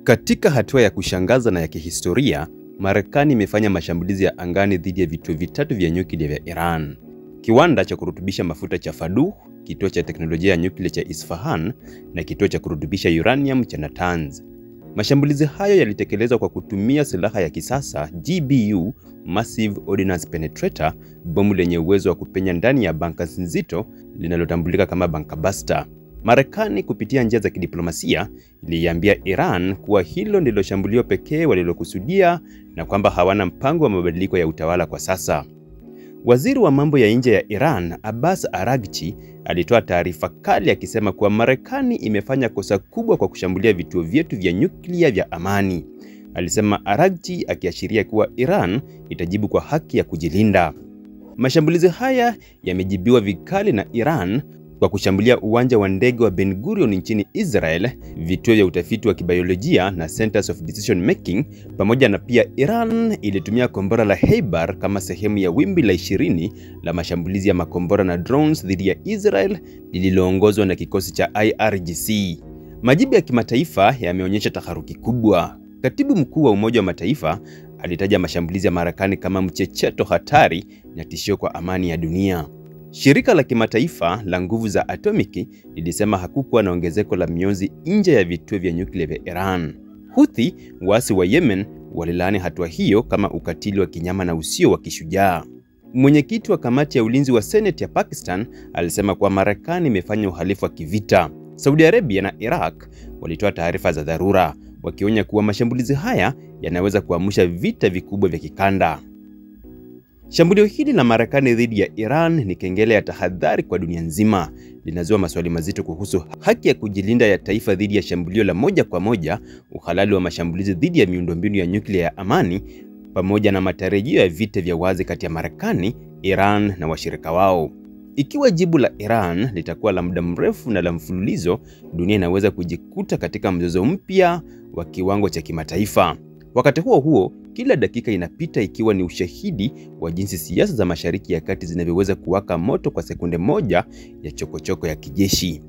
Katika hatua ya kushangaza na ya kihistoria, Marekani imefanya mashambulizi ya angani dhidi ya vituo vitatu vya nyuklia vya Iran. Kiwanda cha kurutubisha mafuta cha Fordow, kituo cha teknolojia ya nyuklia cha Isfahan na kituo cha kurutubisha uranium cha Natanz. Mashambulizi hayo yalitekelezwa kwa kutumia silaha ya kisasa GBU, Massive Ordnance Penetrator, bomu lenye uwezo wa kupenya ndani ya bunkers nzito linalotambulika kama bunker buster. Marekani kupitia njia za kidiplomasia iliambia Iran kuwa hilo ndilo shambulio pekee walilokusudia na kwamba hawana mpango wa mabadiliko ya utawala kwa sasa. Waziri wa mambo ya nje ya Iran, Abbas Araghchi, alitoa taarifa kali akisema kuwa Marekani imefanya kosa kubwa kwa kushambulia vituo vyetu vya nyuklia vya amani. Alisema Araghchi akiashiria kuwa Iran itajibu kwa haki ya kujilinda. Mashambulizi haya yamejibiwa vikali na Iran kwa kushambulia uwanja wa ndege wa Ben Gurion nchini Israel, vituo vya utafiti wa kibiolojia na Centers of Decision Making, pamoja na pia Iran ilitumia kombora la Heibar kama sehemu ya wimbi la 20 la mashambulizi ya makombora na drones dhidi ya Israel lililoongozwa na kikosi cha IRGC. Majibu ya kimataifa yameonyesha taharuki kubwa. Katibu mkuu wa Umoja wa Mataifa alitaja mashambulizi ya Marekani kama mchecheto hatari na tishio kwa amani ya dunia. Shirika la kimataifa la nguvu za atomiki lilisema hakukuwa na ongezeko la mionzi nje ya vituo vya nyuklia vya Iran. Houthi, waasi wa Yemen, walilaani hatua hiyo kama ukatili wa kinyama na usio wa kishujaa. Mwenyekiti wa kamati ya ulinzi wa Senate ya Pakistan alisema kuwa Marekani imefanya uhalifu wa kivita. Saudi Arabia na Iraq walitoa taarifa za dharura, wakionya kuwa mashambulizi haya yanaweza kuamsha vita vikubwa vya kikanda. Shambulio hili la Marekani dhidi ya Iran ni kengele ya tahadhari kwa dunia nzima. Linazua maswali mazito kuhusu haki ya kujilinda ya taifa dhidi ya shambulio la moja kwa moja, uhalali wa mashambulizi dhidi ya miundombinu ya nyuklia ya amani, pamoja na matarajio ya vita vya wazi kati ya Marekani, Iran na washirika wao. Ikiwa jibu la Iran litakuwa la muda mrefu na la mfululizo, dunia inaweza kujikuta katika mzozo mpya wa kiwango cha kimataifa. Wakati huo huo, kila dakika inapita ikiwa ni ushahidi wa jinsi siasa za Mashariki ya Kati zinavyoweza kuwaka moto kwa sekunde moja ya chokochoko ya kijeshi.